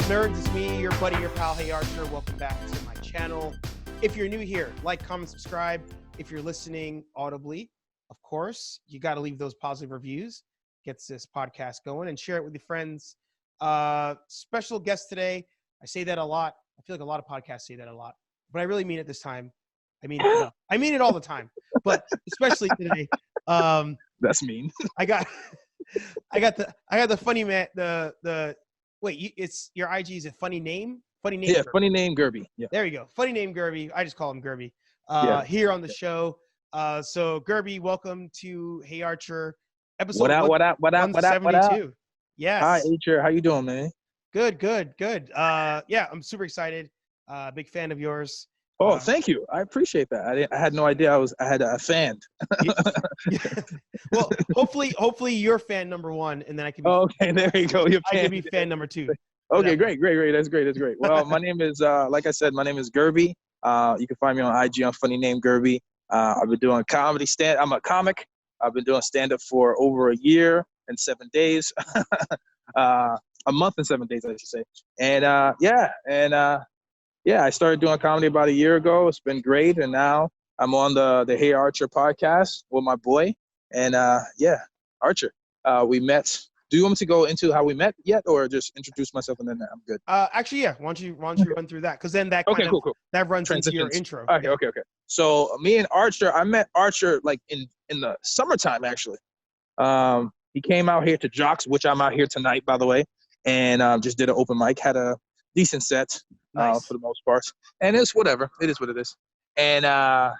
up, nerds? It's me, your buddy, your pal, HeyArcher. Welcome back to my channel. If you're new here, like, comment, subscribe. If you're listening audibly, of course, you got to leave those positive reviews. Gets this podcast going, and share it with your friends. Special guest today. I say that a lot. I feel like a lot of podcasts say that a lot, but I really mean it this time. I mean it all the time, but especially today. That's mean. I got the funny man. Wait, it's your IG is a funny name? Funny name. Yeah, Guerby. funny name Guerby. Yeah. There you go. Funny name Guerby. I just call him Guerby. Yeah. Here on the show. So Guerby, welcome to HeyArcher episode 172. Yes. Hi, HeyArcher. How you doing, man? Good. Yeah, I'm super excited. Big fan of yours. Oh, thank you. I appreciate that. I had no idea I had a fan. Well, hopefully you're fan number one, and then I can be okay, there you go. I can be fan number two. Okay, great. That's great. Well, my name is like I said, my name is Guerby. You can find me on IG on funny name Guerby. I've been doing comedy I'm a comic. I've been doing stand-up for over a year and 7 days. A month and 7 days, I should say. And I started doing comedy about a year ago. It's been great, and now I'm on the HeyArcher podcast with my boy. And Archer, we met. Do you want me to go into how we met yet, or just introduce myself and then I'm good? Actually, yeah. Why don't you run through that? Because then that cool. That runs into your intro. Okay. So me and Archer, I met Archer like in the summertime actually. He came out here to Jocks, which I'm out here tonight, by the way, and just did an open mic. Had a decent set. Nice. For the most part. And it's whatever. It is what it is. And I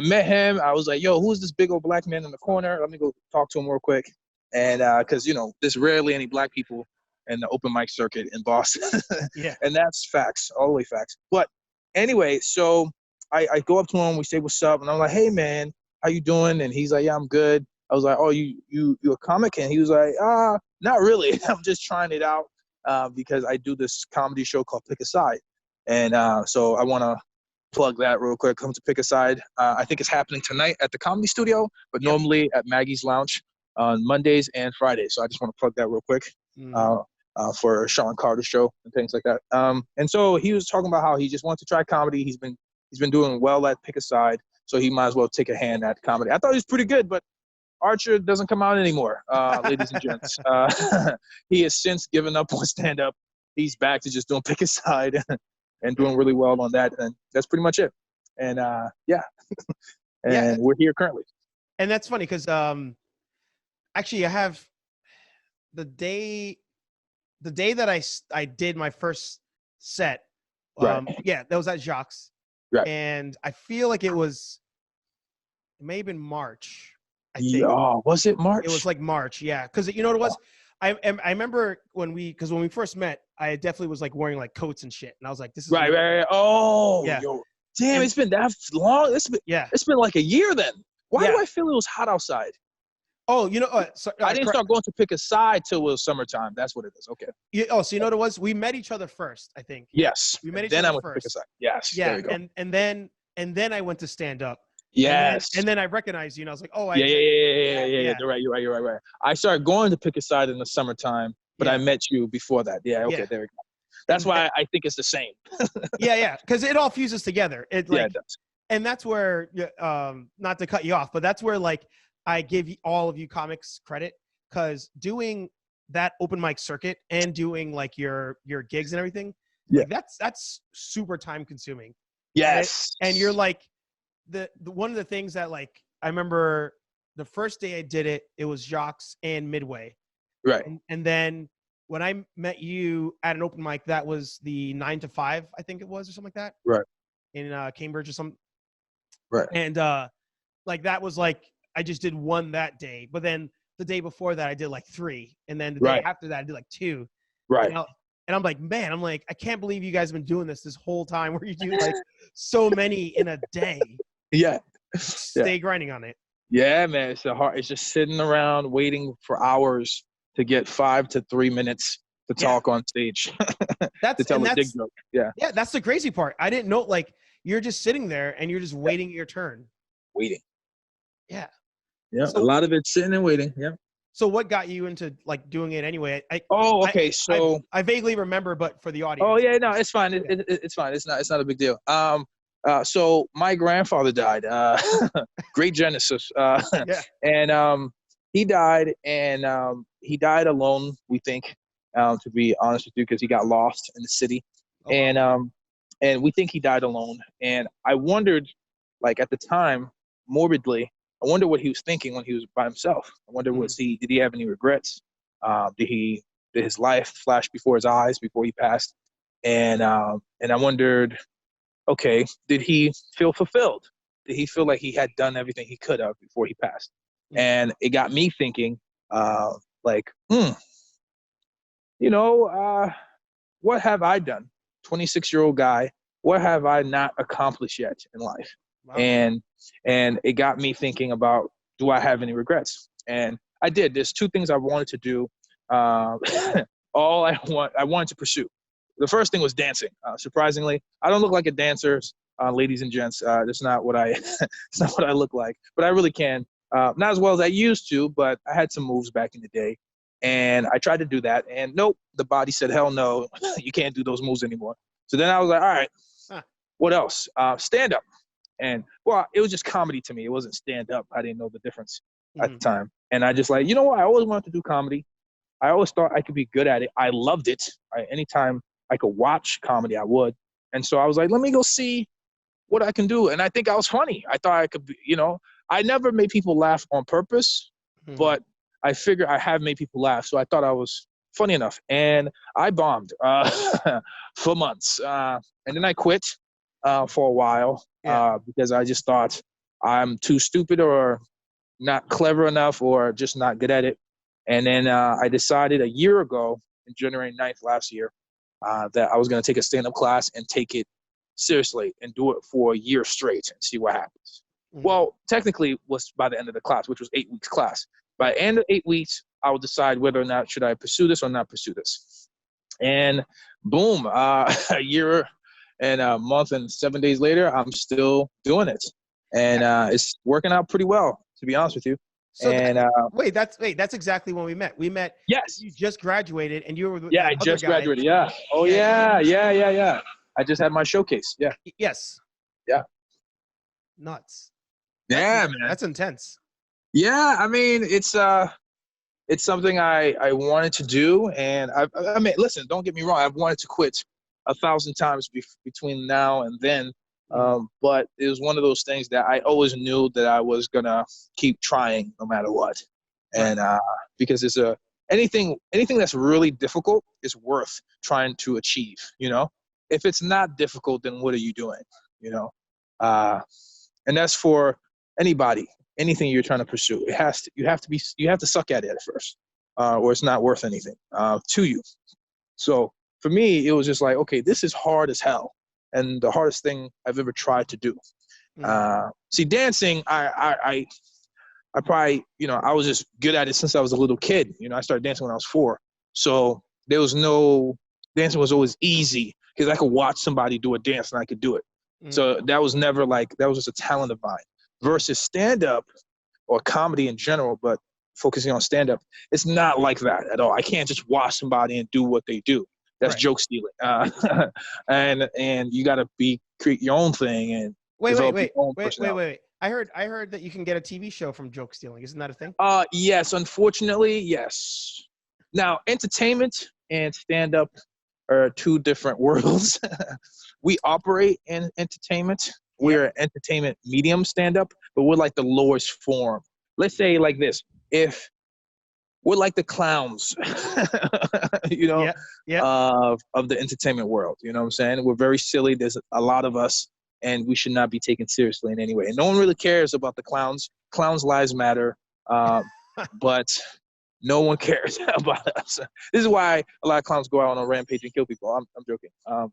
met him. I was like, yo, who's this big old black man in the corner? Let me go talk to him real quick. And because, there's rarely any black people in the open mic circuit in Boston. Yeah. And that's facts, all the way facts. But anyway, so I go up to him. We say, what's up? And I'm like, hey, man, how you doing? And he's like, yeah, I'm good. I was like, oh, you a comic? And he was like, not really. I'm just trying it out. Because I do this comedy show called Pick a Side. And so I want to plug that real quick. Come to Pick a Side. I think it's happening tonight at the Comedy Studio, but normally at Maggie's Lounge on Mondays and Fridays. So I just want to plug that real quick for Sean Carter's show and things like that. And so he was talking about how he just wants to try comedy. He's been doing well at Pick a Side, so he might as well take a hand at comedy. I thought he was pretty good, but Archer doesn't come out anymore, ladies and gents. He has since given up on stand-up. He's back to just doing Pick a Side and doing really well on that. And that's pretty much it. And, we're here currently. And that's funny because actually I have the day that I did my first set. Yeah, that was at Jacques. Right. And I feel like it may have been March. I think. Yeah, was it March? It was like March, yeah. Because you know what it was? I remember when we first met, I definitely was like wearing like coats and shit, and I was like, "This is right." Oh, yeah. Yo, damn, it's been that long. It's been like a year then. Why do I feel it was hot outside? Oh, I didn't start going to Pick a Side till it was summertime. That's what it is. Okay. So you know what it was? We met each other first, I think. Yes. We met each other other first. Then I went to Pick a Side. Yes. Yeah, there you go. and then I went to stand up. Yes. And then I recognized you, and I was like, oh, yeah. You're right. I started going to Pick a Side in the summertime, but I met you before that. Yeah. Okay. There we go. That's why I think it's the same. Yeah. Because it all fuses together. It does. And that's where, not to cut you off, but that's where like I give all of you comics credit, because doing that open mic circuit and doing like your gigs and everything, like, that's super time consuming. Yes. And you're like, the one of the things that like I remember the first day I did it, it was Jacques and Midway, right? And then when I met you at an open mic, that was the 9 to 5, I think it was, or something like that, right? In Cambridge or something, right? And like that was like I just did one that day, but then the day before that I did like 3, and then the day after that I did like 2, right? And I'm like, man, I can't believe you guys have been doing this whole time where you do like so many in a day. Yeah. Stay grinding on it. Yeah, man. It's just sitting around waiting for hours to get 5 to 3 minutes to talk on stage. To tell a dig joke. Yeah. Yeah, that's the crazy part. I didn't know, like, you're just sitting there and you're just waiting your turn. Waiting. Yeah. Yeah. So, a lot of it's sitting and waiting. Yeah. So what got you into like doing it anyway? Oh, I, okay. So, I vaguely remember, but for the oh audience. yeah, no, it's fine. Yeah. It's fine. It's not a big deal. So my grandfather died. Great Genesis. Yeah. And he died, and he died alone. We think, to be honest with you, because he got lost in the city, Oh, wow. and we think he died alone. And I wondered, like at the time, morbidly, I wonder what he was thinking when he was by himself. I wonder, Mhm. did he have any regrets? Did his life flash before his eyes before he passed? And I wondered, okay, did he feel fulfilled? Did he feel like he had done everything he could have before he passed? Mhm. And it got me thinking, like, you know, what have I done? 26-year-old guy, what have I not accomplished yet in life? Wow. And it got me thinking about, do I have any regrets? And I did. There's two things I wanted to do. Uh, I wanted to pursue. The first thing was dancing. Surprisingly, I don't look like a dancer, ladies and gents. That's not what I. It's not what I look like. But I really can. Not as well as I used to, but I had some moves back in the day, and I tried to do that. And nope, the body said, "Hell no, you can't do those moves anymore." So then I was like, "All right, Huh. what else? Stand up." And well, it was just comedy to me. It wasn't stand up. I didn't know the difference at the Mhm. time. And I just like, you know what? I always wanted to do comedy. I always thought I could be good at it. I loved it. Anytime I could watch comedy, I would. And so I was like, let me go see what I can do. And I think I was funny. I thought I could be, I never made people laugh on purpose, Mhm. but I figured I have made people laugh. So I thought I was funny enough. And I bombed for months. And then I quit for a while Yeah. because I just thought I'm too stupid or not clever enough or just not good at it. And then I decided a year ago, in January 9th last year, that I was going to take a stand-up class and take it seriously and do it for a year straight and see what happens. Mhm. Well, technically was by the end of the class, which was 8 weeks class. By the end of 8 weeks, I will decide whether or not should I pursue this or not pursue this. And boom, a year and a month and 7 days later, I'm still doing it. And it's working out pretty well, to be honest with you. So that And that's exactly when we met. We met. yes, You just graduated, and you were with yeah, that I other just guy. graduated. Yeah. Oh, Yeah. yeah. I just had my showcase. Yeah. Yes. Yeah. Nuts. Yeah, man. That's intense. Yeah, I mean, it's something I wanted to do, and I mean, listen, don't get me wrong, I've wanted to quit 1,000 times between now and then, Mhm. but it was one of those things that I always knew that I was gonna keep trying no matter what, Right. and because anything that's really difficult is worth trying to achieve. If it's not difficult, then what are you doing? You know, uh, and that's for anybody, anything you're trying to pursue. You have to suck at it at first, or it's not worth anything to you. So for me, it was just like, okay, this is hard as hell, and the hardest thing I've ever tried to do. Mhm. See, dancing, I probably, I was just good at it since I was a little kid. I started dancing when I was 4, so there was no dancing was always easy because I could watch somebody do a dance and I could do it. Mhm. So that was never like that was just a talent of mine. Versus stand up or comedy in general, but focusing on stand up, it's not like that at all. I can't just watch somebody and do what they do. That's Right. joke stealing, and you got to create your own thing and Wait, wait, develop your wait, own wait, wait, personality. wait. I heard that you can get a TV show from joke stealing. Isn't that a thing? Yes, unfortunately, yes. Now, entertainment and stand up are two different worlds. We operate in entertainment. Yep. We're an entertainment medium stand up, but we're like the lowest form. Let's say like this. If we're like the clowns, you know, Yep. Yep. of the entertainment world. You know what I'm saying? We're very silly. There's a lot of us, and we should not be taken seriously in any way. And no one really cares about the clowns. Clowns' lives matter, but no one cares about us. This is why a lot of clowns go out on a rampage and kill people. I'm joking. Uh,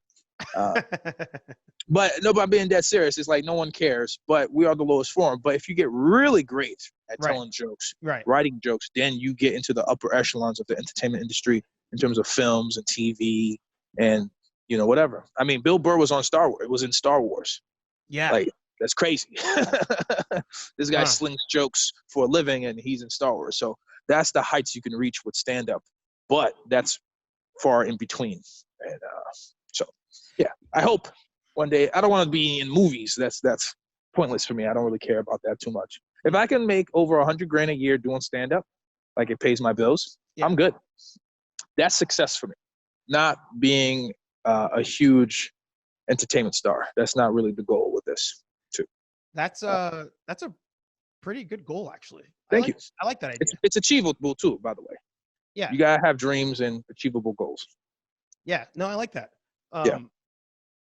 but no, by being dead serious, it's like no one cares, but we are the lowest form. But if you get really great at Right. telling jokes, Right. writing jokes, then you get into the upper echelons of the entertainment industry in terms of films and TV and whatever. I mean, Bill Burr was on Star Wars. It was in Star Wars. Yeah. Like that's crazy. This guy Huh. slings jokes for a living, and he's in Star Wars. So that's the heights you can reach with stand up, but that's far in between. And so, yeah, I hope one day. I don't want to be in movies. That's pointless for me. I don't really care about that too much. If I can make over $100,000 a year doing stand up, like it pays my bills, I'm good. That's success for me. Not being a huge entertainment star. That's not really the goal with this, too. That's a pretty good goal, actually. Thank you. I like that idea. It's achievable too, by the way. Yeah. You gotta have dreams and achievable goals. Yeah. No, I like that. Yeah.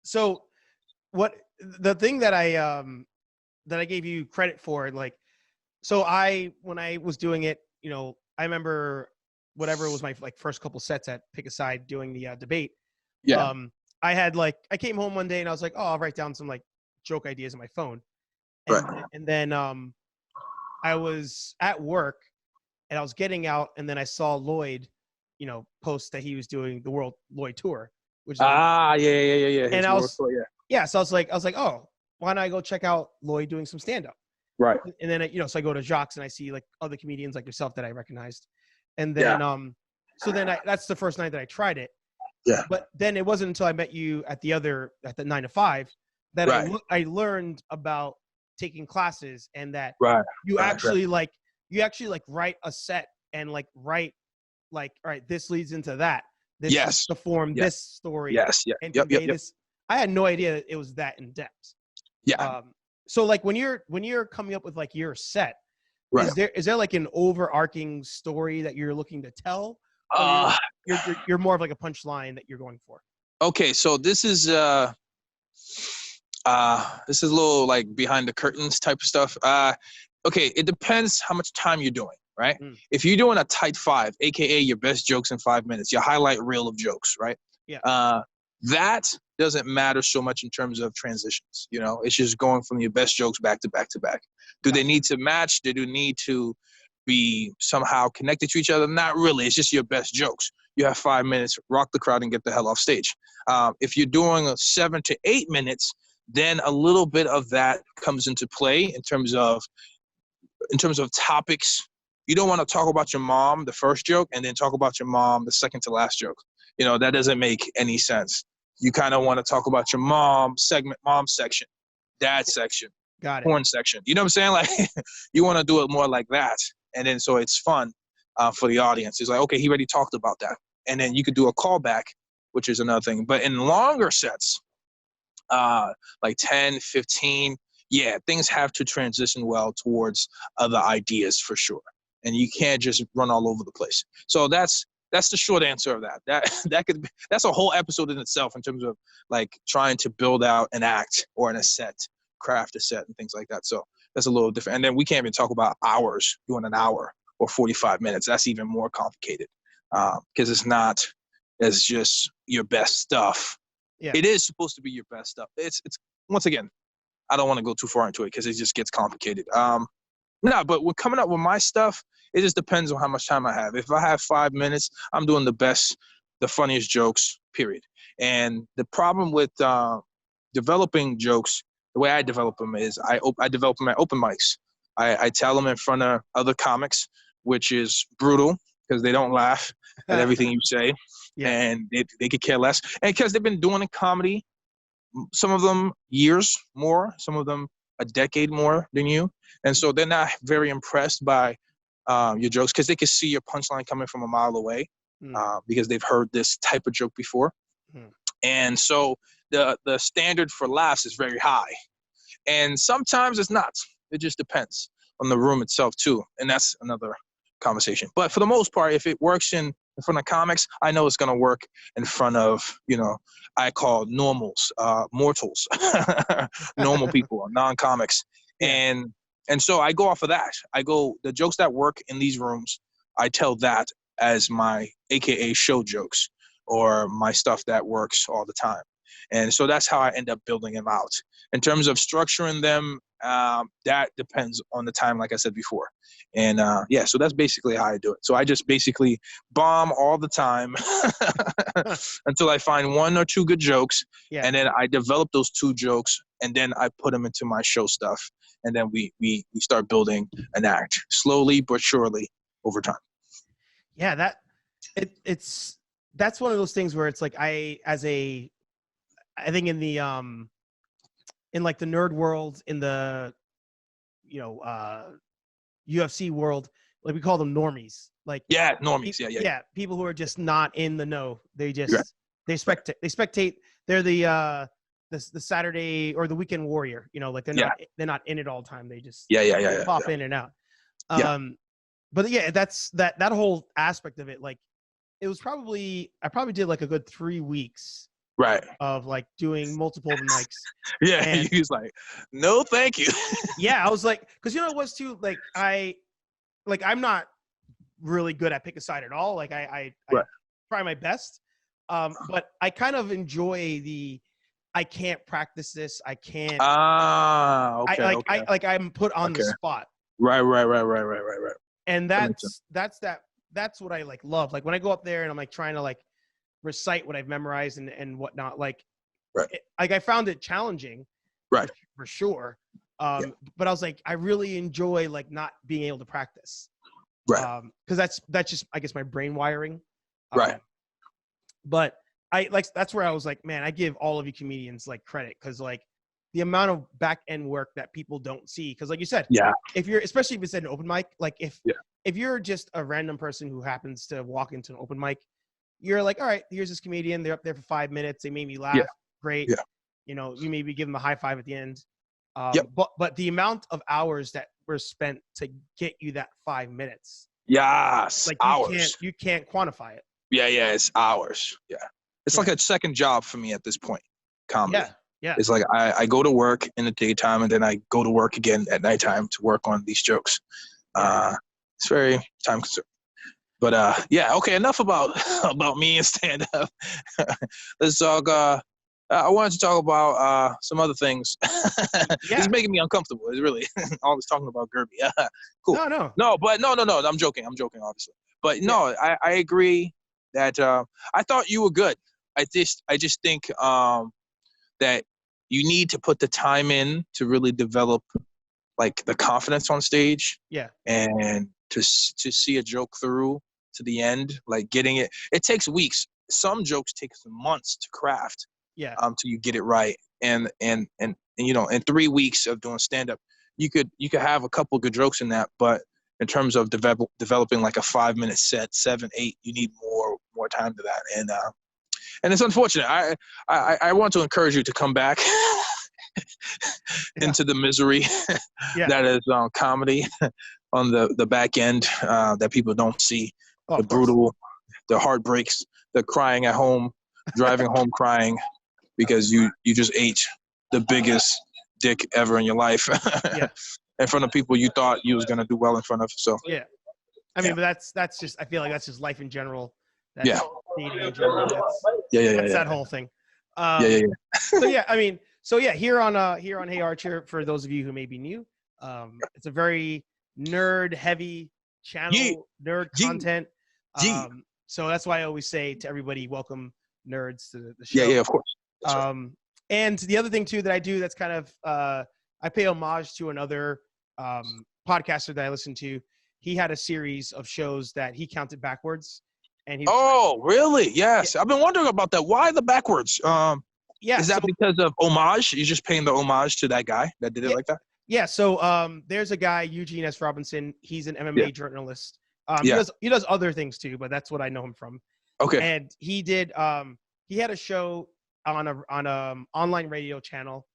So what the thing that I gave you credit for, like, so when I was doing it, you know, I remember whatever was my like first couple sets at Pick a Side doing the debate. Yeah. I had I came home one day and I was like, oh, I'll write down some like joke ideas on my phone. And then I was at work and I was getting out, and then I saw Lloyd, you know, post that he was doing the World Lloyd Tour, which is yeah. And I was so I was like, oh, why don't I go check out Lloyd doing some stand up? Right. And then you know, so I go to Jacques and I see like other comedians like yourself that I recognized, and then so then that's the first night that I tried it. Yeah. But then it wasn't until I met you at the 9 to 5 that I learned about taking classes, and that you actually like write a set and like write like, all right, this leads into that. This is to form this story. And convey this. I had no idea it was that in depth. Yeah. So like when you're coming up with like your set, is there like an overarching story that you're looking to tell? You're more of like a punchline that you're going for. Okay, so this is a little like behind the curtains type of stuff. Okay, it depends how much time you're doing, right? If you're doing a tight 5, aka your best jokes in 5 minutes, your highlight reel of jokes, right? Yeah. That doesn't matter so much in terms of transitions. You know, it's just going from your best jokes back to back to back. Do they need to match? Do they need to be somehow connected to each other? Not really. It's just your best jokes. You have 5 minutes, rock the crowd and get the hell off stage. If you're doing 7 to 8 minutes, then a little bit of that comes into play in terms of topics. You don't want to talk about your mom, the first joke, and then talk about your mom, the second to last joke. You know, that doesn't make any sense. You kind of want to talk about your mom section, dad section, porn section. You know what I'm saying? Like, you want to do it more like that. And then so it's fun for the audience. It's like, okay, he already talked about that. And then you could do a callback, which is another thing. But in longer sets, like 10, 15, things have to transition well towards other ideas for sure. And you can't just run all over the place. So that's the short answer of that. That's a whole episode in itself in terms of like trying to build out an act or a set, craft a set and things like that. So that's a little different. And then we can't even talk about hours, doing an hour or 45 minutes. That's even more complicated because it's not as just your best stuff. Yeah. It is supposed to be your best stuff. It's once again, I don't want to go too far into it because it just gets complicated. But when coming up with my stuff, it just depends on how much time I have. If I have 5 minutes, I'm doing the funniest jokes, period. And the problem with developing jokes, the way I develop them is I develop them at open mics. I tell them in front of other comics, which is brutal because they don't laugh at everything you say. And they could care less. And because they've been doing comedy, some of them years more, some of them a decade more than you. And so they're not very impressed by your jokes because they can see your punchline coming from a mile away because they've heard this type of joke before. And so the standard for laughs is very high. And sometimes it's not. It just depends on the room itself too. And that's another conversation. But for the most part, if it works in front of comics, I know it's going to work in front of, I call normals, mortals, normal people, non-comics. And so I go off of that. The jokes that work in these rooms, I tell that as my AKA show jokes or my stuff that works all the time. And so that's how I end up building them out. In terms of structuring them, that depends on the time, like I said before. And so that's basically how I do it. So I just basically bomb all the time until I find 1 or 2 good jokes. And then I develop those 2 jokes and then I put them into my show stuff. And then we start building an act slowly but surely over time. yeah, that's one of those things where it's like I think in like the nerd world, in the UFC world, like we call them normies. Like Yeah, normies. Yeah, yeah, yeah, people who are just not in the know. They yeah. just they spectate. They're the Saturday or the weekend warrior. Like they're not in it all the time. They just pop in and out. Yeah. But yeah, that's that whole aspect of it. Like it was I probably did like a good 3 weeks Right. of like doing multiple open mics. Yeah, And he was like, no, thank you. yeah, I was like, because it was too like I'm not really good at pick a side at all. Like I try my best, but I kind of enjoy I can't practice this. I can't. Okay. I'm put on the spot. Right. And that's what I like love. Like when I go up there and I'm like trying to like recite what I've memorized and whatnot. Like, I found it challenging, right, for sure. But I was like, I really enjoy like not being able to practice, right, because that's just, I guess, my brain wiring. Right. But that's where I was like, man, I give all of you comedians like credit, because like the amount of back end work that people don't see. Because like you said, especially if it's at an open mic, like if you're just a random person who happens to walk into an open mic, you're like, all right, here's this comedian. They're up there for 5 minutes. They made me laugh. Great. Yeah. You maybe give them a high five at the end. But the amount of hours that were spent to get you that 5 minutes. Yes. Like hours. You can't quantify it. Yeah. It's hours. Yeah. It's like a second job for me at this point. Comedy. Yeah. It's like I go to work in the daytime and then I go to work again at nighttime to work on these jokes. It's very time consuming. But okay, enough about me and stand up. Let's talk. I wanted to talk about some other things. It's making me uncomfortable. It's really always talking about Guerby. Cool. No. I'm joking, obviously. But no, I agree that I thought you were good. I just think that you need to put the time in to really develop like the confidence on stage. Yeah. And to see a joke through to the end, like getting it takes weeks. Some jokes take months to craft. Yeah. Till you get it right. And in 3 weeks of doing stand up, you could have a couple good jokes in that, but in terms of developing like a 5-minute set, 7, 8, you need more time to that. And it's unfortunate. I want to encourage you to come back into the misery that is comedy on the back end that people don't see. The brutal, the heartbreaks, the crying at home, driving home crying because you just ate the biggest dick ever in your life in front of people you thought you was gonna do well in front of. So I mean, but that's just, I feel like that's just life in general. That's dating in general. That's that whole thing. So I mean, here on HeyArcher, for those of you who may be new, it's a very nerd heavy channel, nerd content. So that's why I always say to everybody, welcome nerds to the show. Yeah, of course. And the other thing too that I do, that's kind of I pay homage to another podcaster that I listen to. He had a series of shows that he counted backwards. And really? Yes. I've been wondering about that. Why the backwards? Is that because of homage? You're just paying the homage to that guy that did it like that? Yeah. So there's a guy, Eugene S. Robinson. He's an MMA journalist. He does other things too, but that's what I know him from. Okay. And he did he had a show on a online radio channel,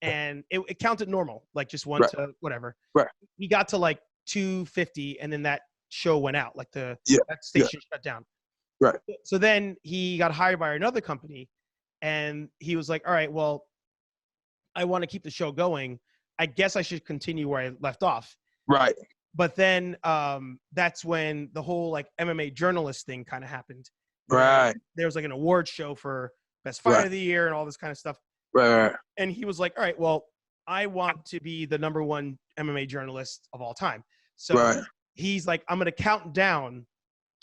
and it counted normal, like just 1 to whatever. Right. He got to like 250, and then that show went out. Like that station shut down. Right. So then he got hired by another company, and he was like, all right, well, I want to keep the show going. I guess I should continue where I left off. Right. But then that's when the whole like MMA journalist thing kind of happened. Right. There was like an award show for best fight of the year and all this kind of stuff. Right. And he was like, all right, well, I want to be the #1 MMA journalist of all time. So he's like, I'm going to count down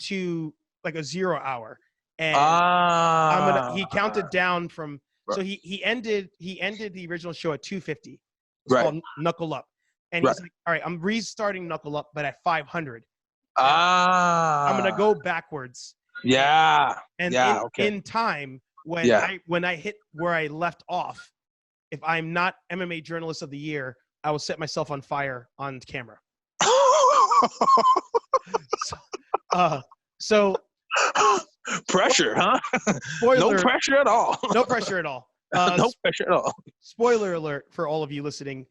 to like a 0 hour. And he counted down from, so he ended the original show at 250. It's called Knuckle Up. And he's like, all right, I'm restarting Knuckle Up, but at 500. I'm gonna go backwards. Yeah. And Okay. in time, when I hit where I left off, if I'm not MMA Journalist of the Year, I will set myself on fire on camera. So pressure, huh? Spoiler, no pressure at all. No pressure at all. No pressure at all. Spoiler alert for all of you listening.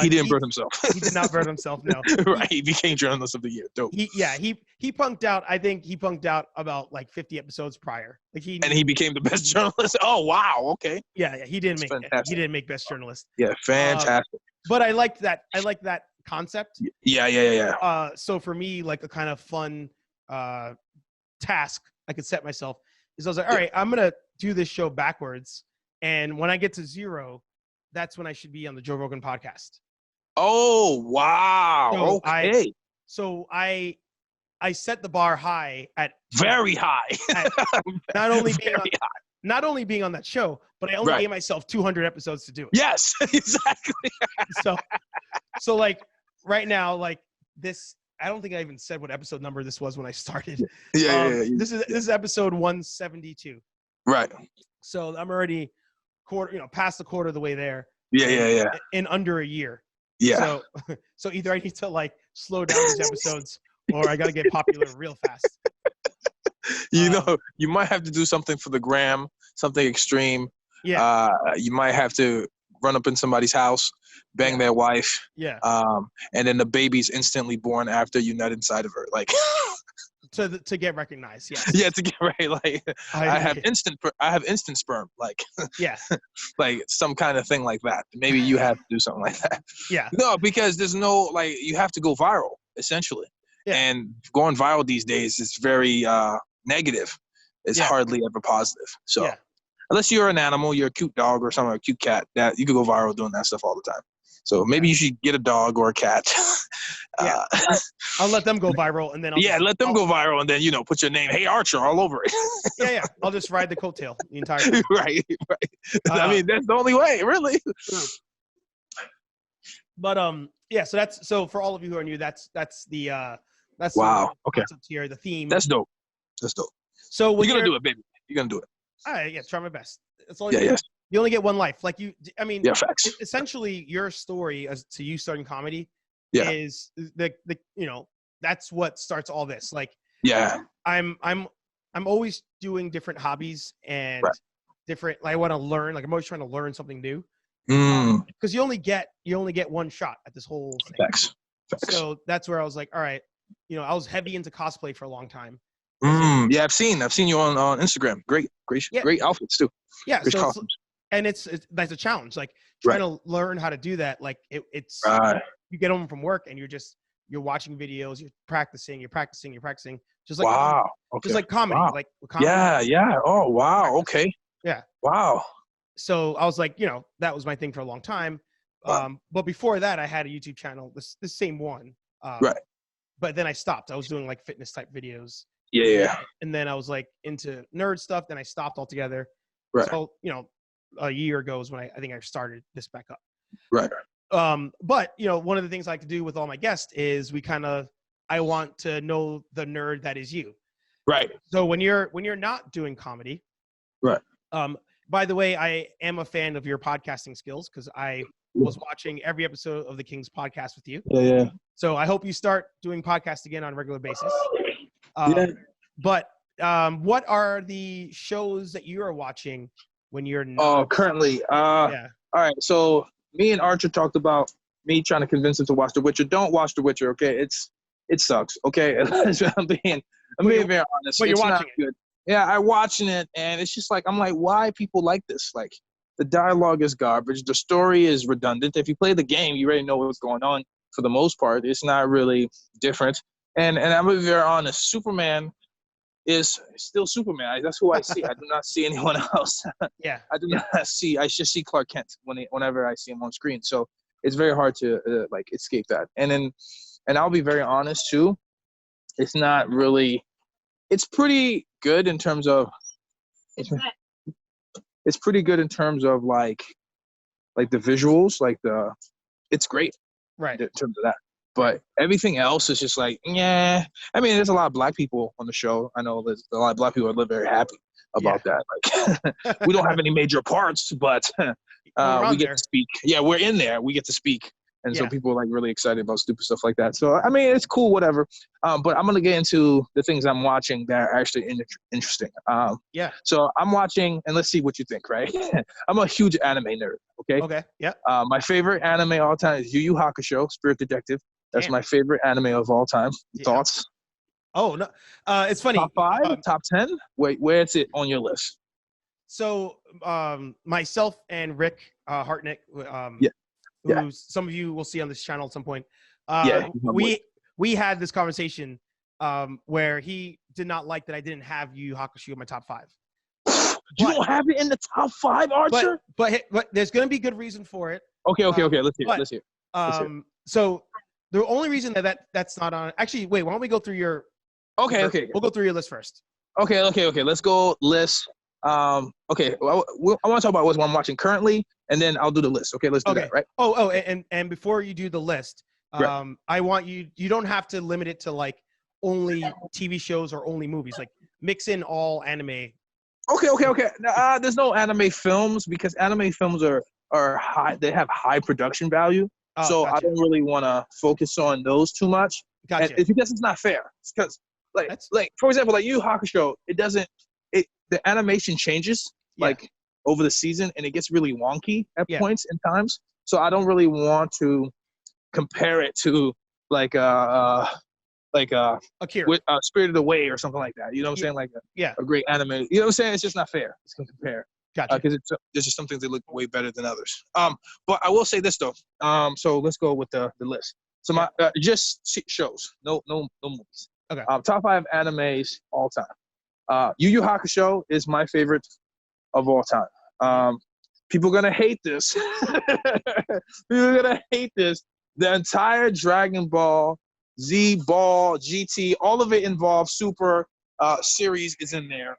He didn't burn himself. He did not burn himself. No. Right. He became Journalist of the Year. Dope. He punked out. I think he punked out about like 50 episodes prior. Like he became the best journalist. Oh wow. Okay. Yeah. He didn't make it. He didn't make best journalist. Yeah. Fantastic. But I liked that. I liked that concept. Yeah. So for me, like a kind of fun task I could set myself is I was like, all right, I'm gonna do this show backwards, and when I get to 0, that's when I should be on the Joe Rogan podcast. Oh wow. So okay. I set the bar high at very high. At not only being on that show, but I only gave myself 200 episodes to do it. Yes, exactly. so like right now, like this, I don't think I even said what episode number this was when I started. Yeah. This is episode 172. Right. So I'm already past the quarter of the way there. Yeah. In under a year. Yeah. So either I need to like slow down these episodes or I got to get popular real fast. You might have to do something for the gram, something extreme. Yeah. You might have to run up in somebody's house, bang their wife. Yeah. And then the baby's instantly born after you nut inside of her. Like to get recognized. Yes. Yeah, to get right. Like I have instant sperm. Like like some kind of thing like that. Maybe you have to do something like that. Yeah. No, because there's no you have to go viral essentially. Yeah. And going viral these days is very negative. It's hardly ever positive. So unless you're an animal, you're a cute dog or something, a cute cat, that you could go viral doing that stuff all the time. So maybe you should get a dog or a cat. I'll let them go viral and then let them go viral and then put your name HeyArcher all over it. Yeah. I'll just ride the coattail the entire time. Right. I mean, that's the only way, really. But so for all of you who are new, that's the wow. Okay. Concept here, the theme. That's dope. So you're gonna do it, baby. You're gonna do it. All right. Yeah. Try my best. That's all. Yes. You only get one life. Like facts. Essentially, your story as to you starting comedy is the that's what starts all this. Like, I'm always doing different hobbies and different. Like, I want to learn. Like, I'm always trying to learn something new. Because you only get one shot at this whole thing. Facts. So that's where I was like, all right, I was heavy into cosplay for a long time. Yeah, I've seen you on Instagram. Great outfits too. Yeah, great costumes. And it's that's a challenge. Like trying to learn how to do that. Like it's you get home from work and you're watching videos, you're practicing. Just like just like comedy. Wow. Like comedy. Yeah. Oh wow. Okay. Yeah. Wow. So I was like, that was my thing for a long time. But before that, I had a YouTube channel, the same one. But then I stopped. I was doing like fitness type videos. Yeah. And then I was like into nerd stuff. Then I stopped altogether. Right. So a year ago is when I think I started this back up. Right. But one of the things I like to do with all my guests is I want to know the nerd that is you. Right. So when you're not doing comedy. Right. By the way, I am a fan of your podcasting skills because I was watching every episode of the King's podcast with you. Yeah. So I hope you start doing podcasts again on a regular basis. But what are the shows that you are watching when you're not? Currently. All right. So me and Archer talked about me trying to convince him to watch The Witcher. Don't watch The Witcher, okay? It sucks, okay? I'm being very honest. But you're watching it. Good. Yeah, I'm watching it, and it's just like, I'm like, why people like this? Like, the dialogue is garbage. The story is redundant. If you play the game, you already know what's going on for the most part. It's not really different. And I'm going to be very honest. Superman is still Superman. That's who I see. I do not see anyone else. Yeah. I do not see. I just see Clark Kent whenever I see him on screen. So it's very hard to escape that. And I'll be very honest too. It's not really. It's pretty good in terms of. It's pretty good in terms of like the visuals, it's great. Right. In terms of that. But everything else is just like, yeah. I mean, there's a lot of black people on the show. I know there's a lot of black people that live very happy about that. Like, we don't have any major parts, but we get to speak. Yeah, we're in there. We get to speak. And so people are like really excited about stupid stuff like that. So, I mean, it's cool, whatever. But I'm going to get into the things I'm watching that are actually interesting. So I'm watching, and let's see what you think, right? I'm a huge anime nerd, okay? Okay, yeah. My favorite anime of all time is Yu Yu Hakusho, Spirit Detective. That's my favorite anime of all time. Thoughts? Oh, no. It's funny. Top 5? Top 10? Wait, where's it on your list? So myself and Rick Hartnett, who some of you will see on this channel at some point, we had this conversation where he did not like that I didn't have Yu Yu Hakusho in my top 5. You don't have it in the top 5, Archer? But there's going to be good reason for it. Okay. Let's hear. So the only reason that's not on. Actually, wait. Why don't we go through your? Okay. We'll go through your list first. Okay. Let's go list. Okay. Well, I want to talk about what I'm watching currently, and then I'll do the list. Okay, let's do that. Right. And before you do the list, I want you. You don't have to limit it to like only TV shows or only movies. Like mix in all anime. Okay. There's no anime films because anime films are high. They have high production value. So gotcha. I don't really want to focus on those too much. Gotcha. And it's because it's not fair. It's because like for example, like Yu Yu Hakusho, the animation changes like over the season and it gets really wonky at points and times. So I don't really want to compare it to like Akira, with Spirited Away or something like that. You know what I'm saying? Like a great anime. You know what I'm saying? It's just not fair. It's gonna compare. Gotcha. Because there's just some things that look way better than others. But I will say this though. So let's go with the list. So my just shows, no movies. Okay. Top 5 animes all time. Yu Yu Hakusho is my favorite of all time. People are gonna hate this. People are gonna hate this. The entire Dragon Ball, Z Ball, GT, all of it involved Super series is in there.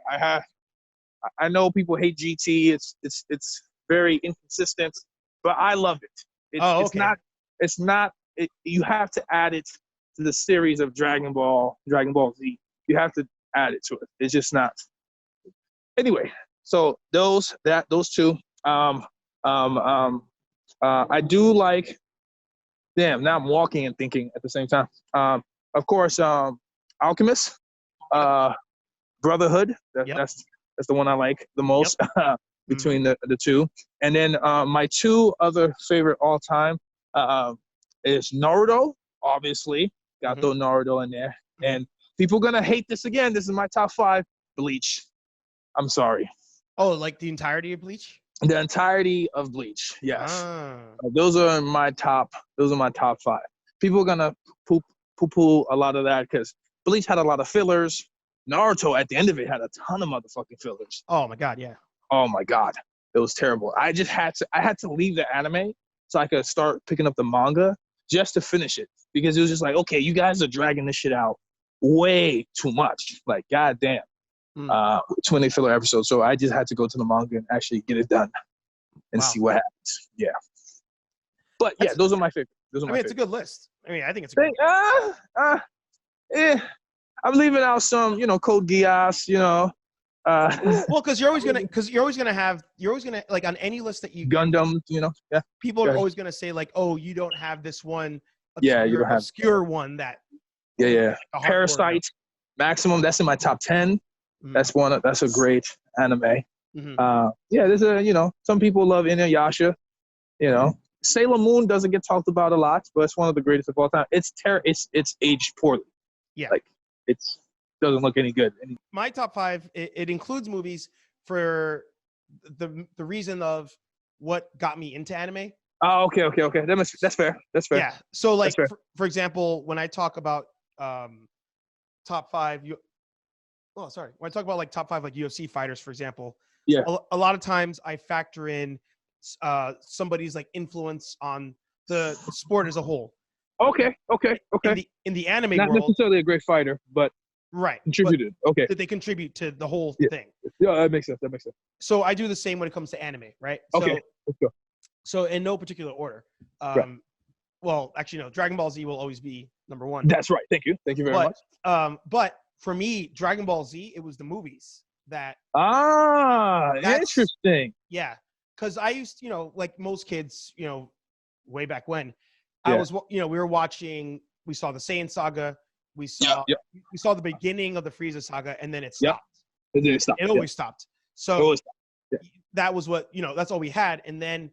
I know people hate GT. It's very inconsistent, but I love it. It's not. You have to add it to the series of Dragon Ball Z. You have to add it to it. It's just not. Anyway, so those two. I do like. Damn, now I'm walking and thinking at the same time. Of course, Alchemist, Brotherhood. That's the one I like the most between the two. And then my 2 other favorite all time is Naruto. Obviously, got throw Naruto in there. And people gonna hate this again. This is my top 5. Bleach. I'm sorry. Oh, like the entirety of Bleach? The entirety of Bleach, yes. Those are my top 5. People are gonna poo-poo a lot of that because Bleach had a lot of fillers. Naruto at the end of it had a ton of motherfucking fillers. Oh my god, yeah. Oh my god, it was terrible. I had to leave the anime so I could start picking up the manga just to finish it because it was just like, okay, you guys are dragging this shit out way too much. Like, goddamn. 20 filler episodes. So I just had to go to the manga and actually get it done and see what happens. Yeah. But those are my favorite. It's a good list. I mean, I think it's a good list. I'm leaving out some, Code Geass, well, because you're always gonna like on any list that you Gundam, people are always gonna say like, oh, you don't have this one you don't have obscure one that Parasite Maximum, that's in my top 10. That's a great anime. There's some people love Inuyasha. Sailor Moon doesn't get talked about a lot, but it's one of the greatest of all time. It's aged poorly. Yeah, like it doesn't look any good. My top 5 it includes movies for the reason of what got me into anime. Oh, okay. That's fair. Yeah. So like for example, when I talk about top 5, when I talk about like top 5 like UFC fighters, for example, a lot of times I factor in somebody's like influence on the sport as a whole. Okay. In the anime not world, necessarily a great fighter, but contributed. Okay. Did they contribute to the whole thing? Yeah, that makes sense. So I do the same when it comes to anime, right? Okay. Let's go. So in no particular order. well, actually, no, Dragon Ball Z will always be number one. That's right. Thank you very much. But for me, Dragon Ball Z, it was the movies that. Interesting. Yeah, because I used, like most kids, way back when, Yeah. we were watching. We saw the Saiyan saga. We saw the beginning of the Frieza saga, and then it stopped. It didn't stop. It always stopped. So always stopped. Yeah. that was what that's all we had, and then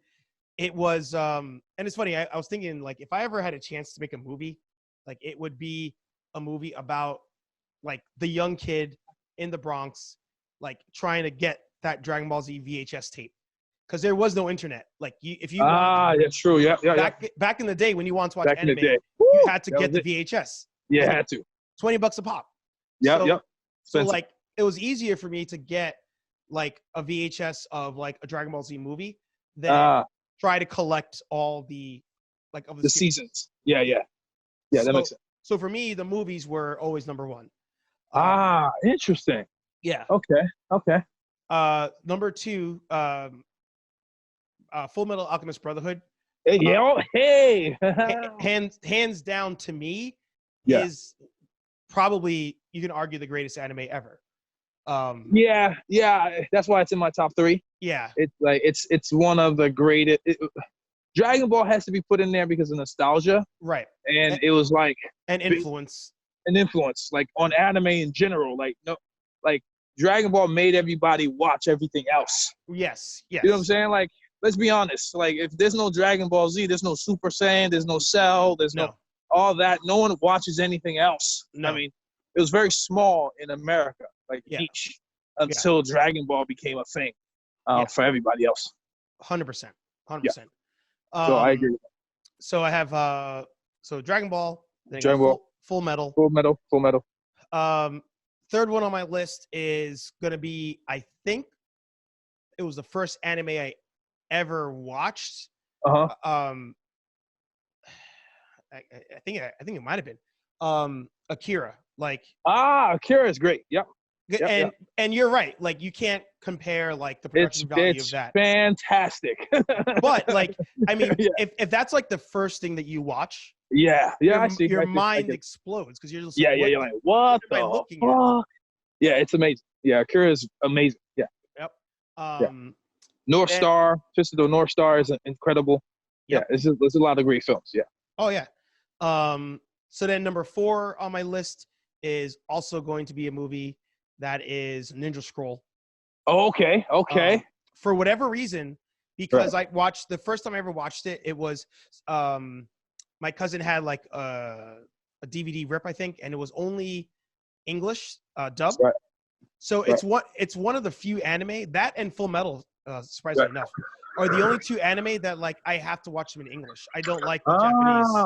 it was. And it's funny. I was thinking, like, if I ever had a chance to make a movie, like, it would be a movie about, like, the young kid in the Bronx, like, trying to get that Dragon Ball Z VHS tape, because there was no internet. Like, if you that's true. Yeah. back in the day when you wanted to watch Back in anime, the day. you had to get the VHS. Yeah, Like, had to. $20 a pop. Yep. So like, it was easier for me to get, like, a VHS of, like, a Dragon Ball Z movie than try to collect all the, like, of the seasons. Yeah. That makes sense. So for me, the movies were always number one. Interesting. Yeah. Okay. Number two, Full Metal Alchemist Brotherhood. Hey. Hands down, to me, is probably, you can argue, the greatest anime ever. Yeah. That's why it's in my top 3. Yeah. It's like it's one of the greatest. Dragon Ball has to be put in there because of nostalgia, right? And it was like an influence, like on anime in general. Like Dragon Ball made everybody watch everything else. Yes. You know what I'm saying? Like, let's be honest. Like, if there's no Dragon Ball Z, there's no Super Saiyan, there's no Cell, there's no all that. No one watches anything else. No. I mean, it was very small in America, like niche, until Dragon Ball became a thing for everybody else. 100%. So I agree with that. So I have Dragon Ball, then Full Metal. Third one on my list is gonna be, I think it was the first anime I ever watched. I think it might have been Akira. Like, Akira is great. Yep. And you're right. Like, you can't compare, like, the production value of that. Fantastic. But, like, I mean, if that's, like, the first thing that you watch, your mind explodes, because you're just you're like, what the fuck? Yeah, it's amazing. Yeah, Akira is amazing. Yeah. Yep. North Star, Fist of the North Star is incredible. Yep. Yeah, there's a lot of great films. Yeah. Oh yeah. So then number 4 on my list is also going to be a movie that is Ninja Scroll. Oh, okay. For whatever reason, because I watched, the first time I ever watched it, it was my cousin had, like, a DVD rip, I think, and it was only English dub. Right. So it's one of the few anime, that and Full Metal, surprisingly enough, are the only 2 anime that, like, I have to watch them in English. I don't like the Japanese.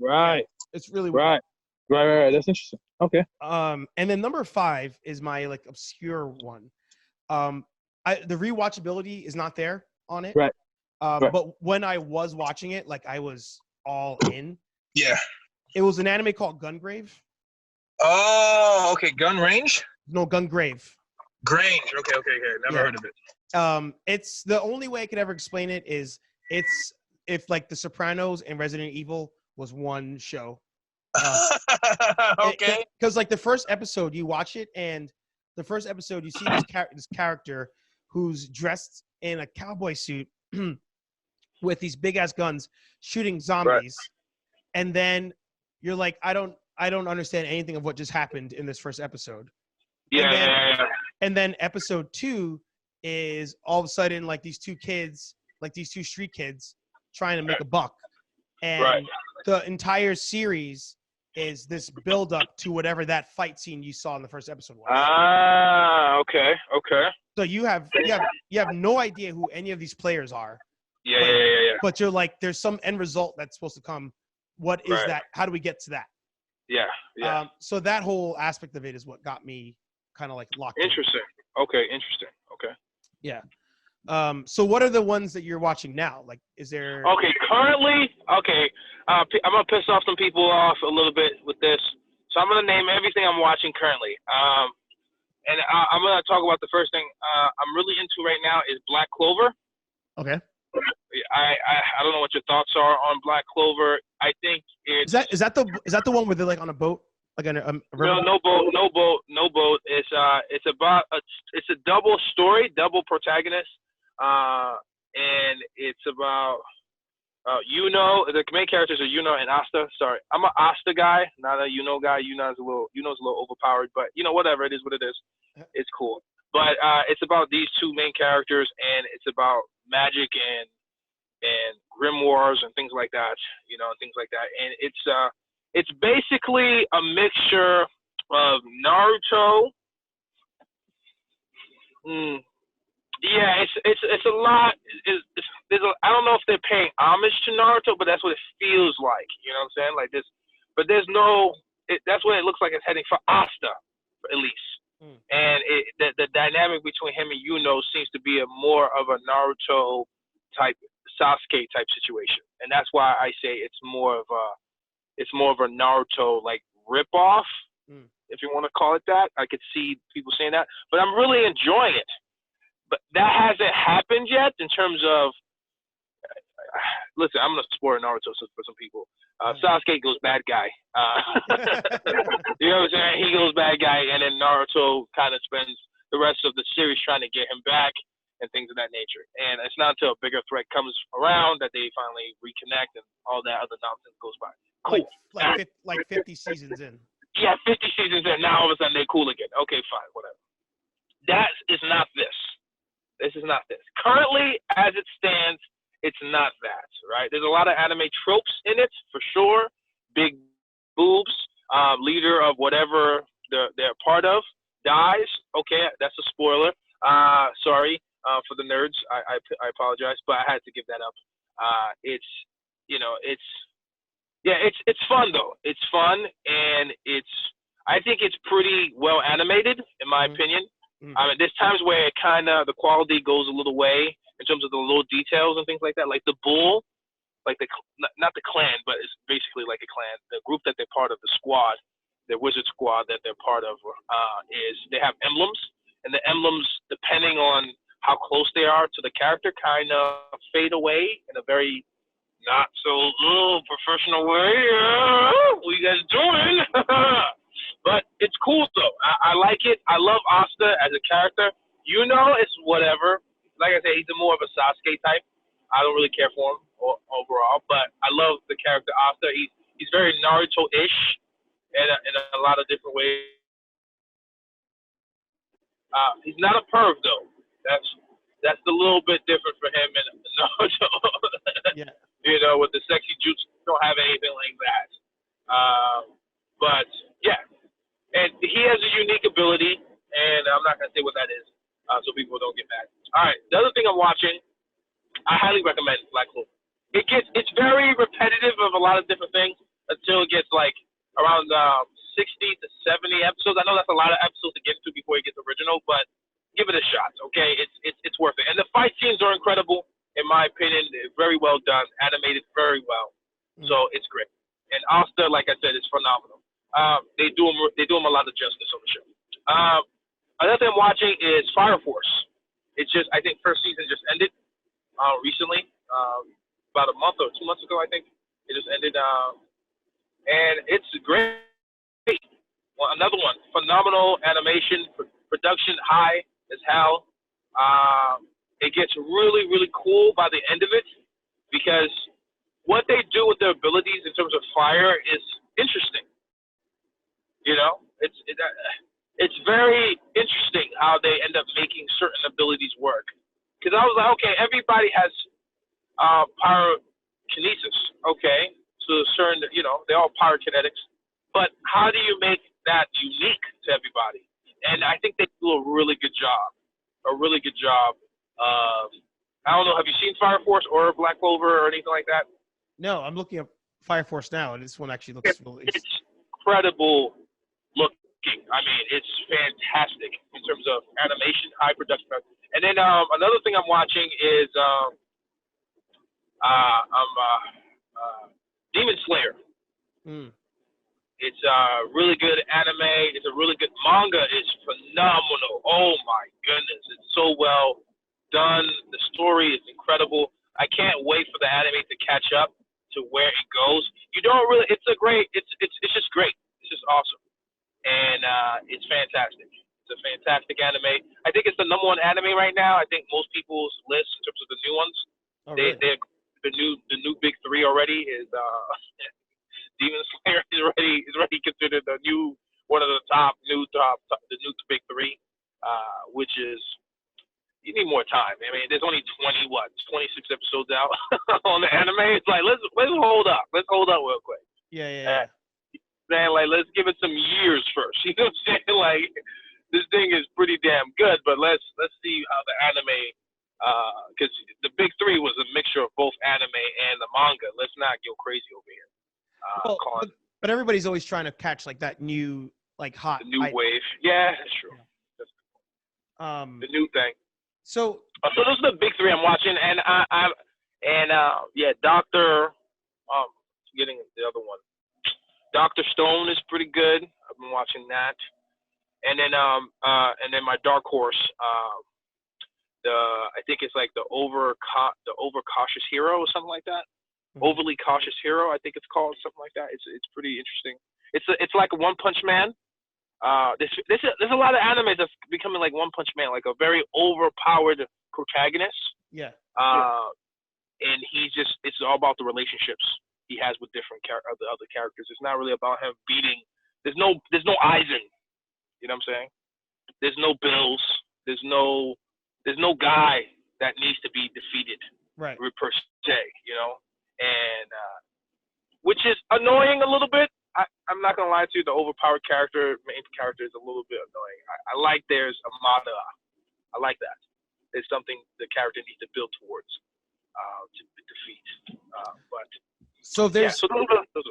Right. Yeah, it's really weird. Right. That's interesting. Okay. And then number 5 is my, like, obscure one. The rewatchability is not there on it. Right. But when I was watching it, like, I was all in. Yeah. It was an anime called Gungrave. Oh, okay. Gun Range? No, Gungrave. Grange. Okay. Never heard of it. It's the only way I could ever explain it is it's if, like, The Sopranos and Resident Evil was one show. Okay. Because, like, the first episode, you watch it, and the first episode, you see this character who's dressed in a cowboy suit with these big ass guns shooting zombies, and then you're like, I don't understand anything of what just happened in this first episode. And then episode 2 is all of a sudden, like, these 2 kids, like, these 2 street kids trying to make a buck, and the entire series is this build up to whatever that fight scene you saw in the first episode was. Okay. So you have no idea who any of these players are. Yeah. But you're like, there's some end result that's supposed to come. What is that? How do we get to that? Yeah. So that whole aspect of it is what got me kind of, like, locked in. Interesting. Okay. Yeah. So what are the ones that you're watching now? Like, is there? Okay. Currently, I'm gonna piss off some people off a little bit with this, so I'm gonna name everything I'm watching currently. And I'm gonna talk about the first thing I'm really into right now is Black Clover. Okay. I don't know what your thoughts are on Black Clover. I think it's Is that the one where they're like on a boat, like on a river? no boat. It's about it's a double story, double protagonist, and it's about the main characters are Yuno and Asta. Sorry, I'm an Asta guy, not a Yuno guy. Yuno's a little overpowered, but whatever, it is what it is. It's cool. But it's about these two main characters, and it's about magic and grimoires and things like that, things like that. And it's basically a mixture of Naruto. Yeah, it's a lot. I don't know if they're paying homage to Naruto, but that's what it feels like. You know what I'm saying? Like this, but there's no. That's what it looks like it's heading for Asta, at least. And the dynamic between him and Yuno seems to be more of a Naruto type, Sasuke type situation, and that's why I say it's more of a Naruto like ripoff, if you want to call it that. I could see people saying that, but I'm really enjoying it. But that hasn't happened yet in terms of. Listen, I'm gonna spoil Naruto for some people. Sasuke goes bad guy. You know what I'm saying? He goes bad guy, and then Naruto kind of spends the rest of the series trying to get him back and things of that nature. And it's not until a bigger threat comes around that they finally reconnect and all that other nonsense goes by. Cool. Like 50 seasons in. Yeah, 50 seasons in. Now all of a sudden they're cool again. Okay, fine, whatever. That is not this. This is not this. Currently, as it stands, it's not that, right? There's a lot of anime tropes in it, for sure. Big boobs, leader of whatever they're part of dies. Okay, that's a spoiler. Sorry for the nerds. I apologize, but I had to give that up. It's fun though. It's fun, and I think it's pretty well animated, in my opinion. There's times where the quality goes a little way in terms of the little details and things like that. Like the bull, like not the clan, but it's basically like a clan. The group that they're part of, the squad, the wizard squad that they're part of, is they have emblems, and the emblems, depending on how close they are to the character, kind of fade away in a very not so professional way. What you guys doing? But it's cool though. I like it. I love Asta as a character. It's whatever. Like I said, he's more of a Sasuke type. I don't really care for him overall, but I love the character Asta. He's very Naruto-ish in a lot of different ways. He's not a perv though. That's a little bit different for him in Naruto. Yeah. With the sexy jutsu, don't have anything like that. But yeah. And he has a unique ability, and I'm not going to say what that is, so people don't get mad. All right, the other thing I'm watching, I highly recommend Black Clover. It's very repetitive of a lot of different things until it gets like around 60 to 70 episodes. I know that's a lot of episodes to get to before it gets original, but give it a shot, okay? It's worth it. And the fight scenes are incredible, in my opinion. They're very well done, animated very well, so it's great. And Asta, like I said, is phenomenal. They do him a lot of justice on the show. Another thing I'm watching is Fire Force. It's just, I think first season just ended recently, about a month or 2 months ago, I think. It just ended, and it's great. Well, another one, phenomenal animation, production high as hell. It gets really, really cool by the end of it because what they do with their abilities in terms of fire is interesting. It's very interesting how they end up making certain abilities work. Because I was like, okay, everybody has pyrokinesis, okay? So certain, they're all pyrokinetics. But how do you make that unique to everybody? And I think they do a really good job. I don't know, have you seen Fire Force or Black Clover or anything like that? No, I'm looking at Fire Force now, and this one actually looks really. It's incredible looking. I mean, it's fantastic in terms of animation, high production. And then another thing I'm watching is Demon Slayer. It's really good anime. It's a really good manga. It's phenomenal. Oh my goodness, it's so well done. The story is incredible. I can't wait for the anime to catch up to where it goes. don't really. It's a great. It's just great. It's just awesome, and it's fantastic. It's a fantastic anime. I think it's the #1 anime right now. I think most people's list in terms of the new ones. Oh, really? The new big three already is Demon Slayer is already considered the new one of the the new big three, which is. You need more time. I mean, there's only 26 episodes out on the anime. It's like let's hold up. Let's hold up real quick. Yeah. Saying like let's give it some years first. You know what I'm saying? Like this thing is pretty damn good, but let's see how the anime. Because the big three was a mixture of both anime and the manga. Let's not go crazy over here. But everybody's always trying to catch like that new like hot the new wave. Yeah, that's true. That's the new thing. So those are the big three I'm watching, and Doctor, getting the other one, Dr. Stone is pretty good. I've been watching that, and then my dark horse, I think it's like the overcautious hero or something like that, overly cautious hero I think it's called, something like that. It's pretty interesting. It's like a One Punch Man. There's a lot of anime that's becoming like One Punch Man, like a very overpowered protagonist. Yeah. And it's all about the relationships he has with different other characters. It's not really about him beating. There's no Aizen. You know what I'm saying? There's no Bills. There's no guy that needs to be defeated. Right. Per se, you know, and which is annoying a little bit. I'm not gonna lie to you. The overpowered main character, is a little bit annoying. I like there's Amada. I like that. It's something the character needs to build towards to defeat. But so there's those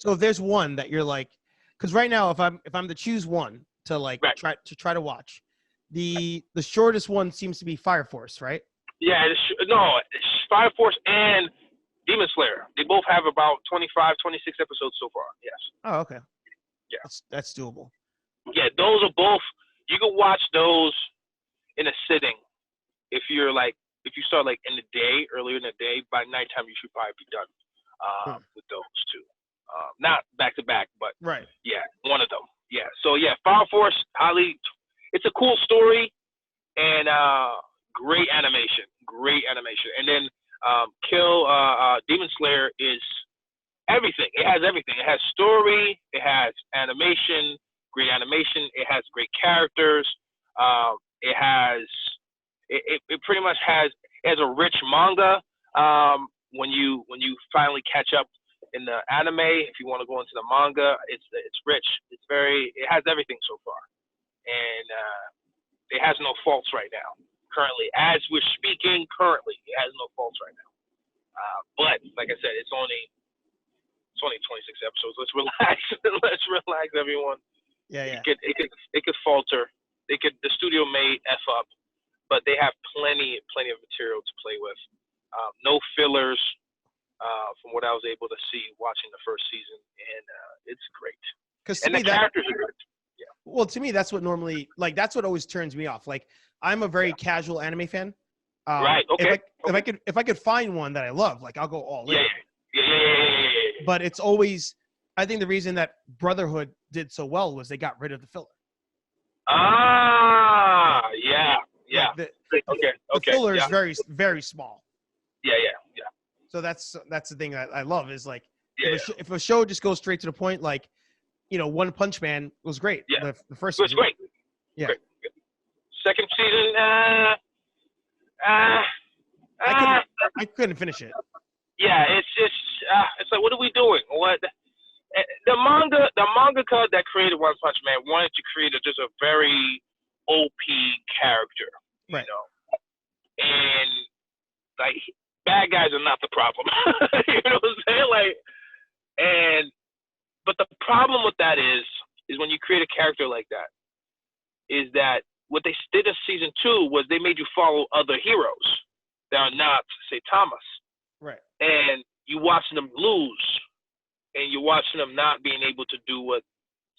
are there's one that you're like, because right now if I'm to choose one to like try to watch, the shortest one seems to be Fire Force, right? Yeah, it's Fire Force and Demon Slayer. They both have about 25, 26 episodes so far. Yes. Oh, okay. Yeah. That's doable. Yeah, those are both. You can watch those in a sitting. If you start like in the day, earlier in the day, by nighttime you should probably be done with those two. Not back to back, but right. Yeah, one of them. Yeah. So yeah, Fire Force, it's a cool story and great animation. And then Demon Slayer is everything. It has everything. It has story. It has animation. Great animation. It has great characters. It pretty much has a rich manga. When you finally catch up in the anime, if you want to go into the manga, it's rich. It has everything so far, and it has no faults right now. Currently, as we're speaking, it has no faults right now. But like I said, it's only 26 episodes. Let's relax. Let's relax, everyone. Yeah. It could falter. The studio may F up, but they have plenty of material to play with. No fillers, from what I was able to see watching the first season, and it's great. And the characters are good. Yeah. Well, to me, that's what that's what always turns me off. Like, I'm a very casual anime fan. Right. Okay. If I could find one that I love, like I'll go all in. Yeah. But it's always, I think the reason that Brotherhood did so well was they got rid of the filler. Yeah. The filler is very, very small. Yeah. So that's the thing that I love is like, if a show just goes straight to the point, like, One Punch Man was great. Yeah. The first season. It was great. Yeah. Great. Second season, I couldn't finish it. Yeah, it's just, it's like, what are we doing? What? The mangaka that created One Punch Man wanted to create just a very OP character, right? And like, bad guys are not the problem. You know what I'm saying? But the problem with that is when you create a character like that, is that what they did in season 2 was they made you follow other heroes that are not Saitama's. Right. And you watching them lose, and you're watching them not being able to do what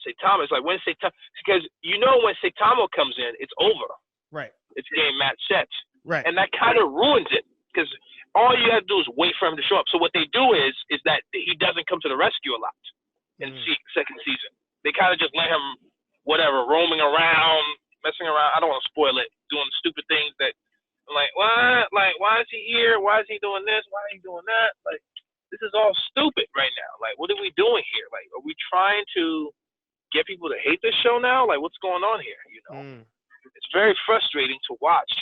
Saitama is like. Because when Saitama comes in, it's over. Right. It's game match set. Right. And that kind of ruins it. because all you have to do is wait for him to show up. So what they do is that he doesn't come to the rescue a lot in second season. They kind of just let him, whatever, roaming around, messing around. I don't want to spoil it, doing stupid things that I'm like, what? Like, why is he here? Why is he doing this? Why is he doing that? Like, this is all stupid right now. Like, what are we doing here? Like, are we trying to get people to hate this show now? Like, what's going on here? You know, it's very frustrating to watch.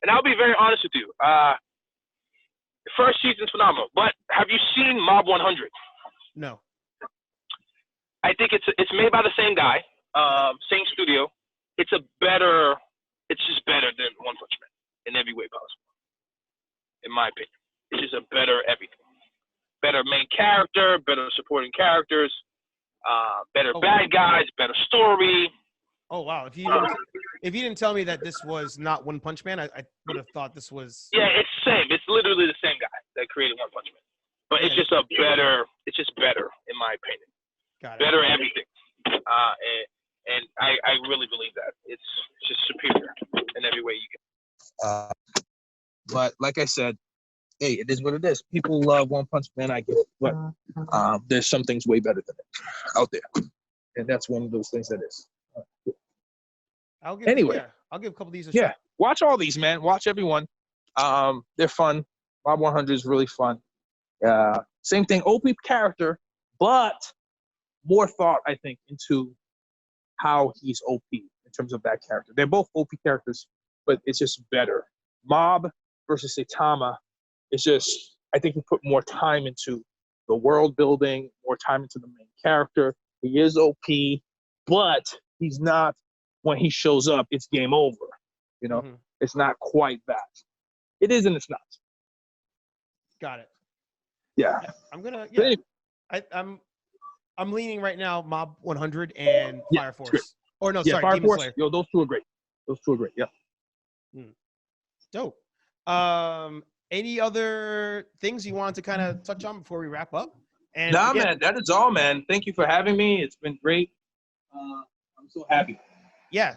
And I'll be very honest with you. The first season's phenomenal. But have you seen Mob 100? No. I think it's made by the same guy, same studio. It's just better than One Punch Man in every way possible, in my opinion. It's just a better everything. Better main character, better supporting characters, better bad guys, better story. Oh wow! If you didn't tell me that this was not One Punch Man, I would have thought this was. Yeah, it's the same. It's literally the same guy that created One Punch Man, but it's just better. It's just better, in my opinion. Got it. Better everything, and I really believe that it's just superior in every way you can. But like I said, hey, it is what it is. People love One Punch Man, I get it, but there's some things way better than it out there, and that's one of those things that is. I'll give a couple of these a shot. Watch all these, man. Watch everyone. They're fun. Mob 100 is really fun. Same thing, OP character, but more thought, I think, into how he's OP in terms of that character. They're both OP characters, but it's just better. Mob versus Saitama, it's just, I think he put more time into the world building, more time into the main character. He is OP, but he's not, when he shows up, it's game over. You know, it's not quite that. It is and it's not. Got it. Yeah. I'm gonna. Yeah. I'm leaning right now. Mob 100 and Fire Force. Or no, sorry, Fire Demon Force. Slayer. Yo, those two are great. Yeah. Dope. Any other things you wanted to kind of touch on before we wrap up? And man, that is all, man. Thank you for having me. It's been great. I'm so happy. Yeah.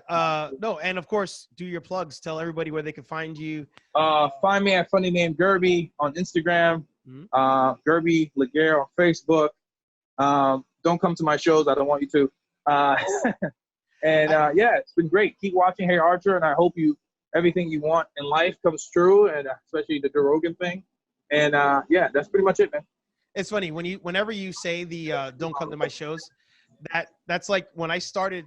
No, and of course, do your plugs. Tell everybody where they can find you. Find me at Funny Name Guerby on Instagram. Guerby Laguerre on Facebook. Don't come to my shows. I don't want you to. It's been great. Keep watching HeyArcher, and I hope everything you want in life comes true, and especially the Joe Rogan thing. And that's pretty much it, man. It's funny whenever you say the don't come to my shows, that's like when I started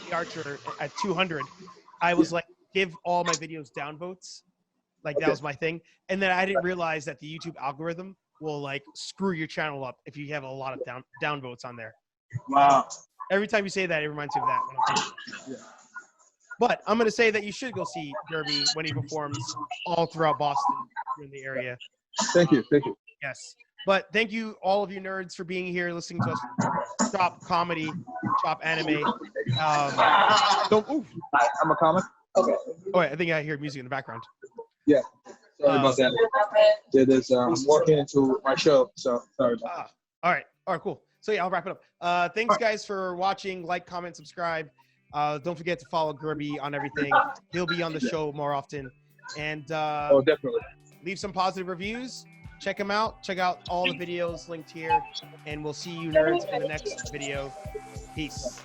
HeyArcher at 200, I was like, give all my videos downvotes. Like that was my thing. And then I didn't realize that the YouTube algorithm will like screw your channel up if you have a lot of downvotes on there. Wow. Every time you say that, it reminds me of that. But I'm going to say that you should go see Guerby when he performs all throughout Boston in the area. Thank you. Yes. But thank you, all of you nerds, for being here, listening to us shop comedy, shop anime. I'm a comic. Okay. Oh, wait, I think I hear music in the background. Yeah. Sorry about that. I'm walking into my show, so sorry about that. All right, cool. So yeah, I'll wrap it up. Thanks, guys, for watching. Like, comment, subscribe. Don't forget to follow Guerby on everything. He'll be on the show more often. And definitely. Leave some positive reviews. Check him out. Check out all the videos linked here. And we'll see you nerds in the next video. Peace.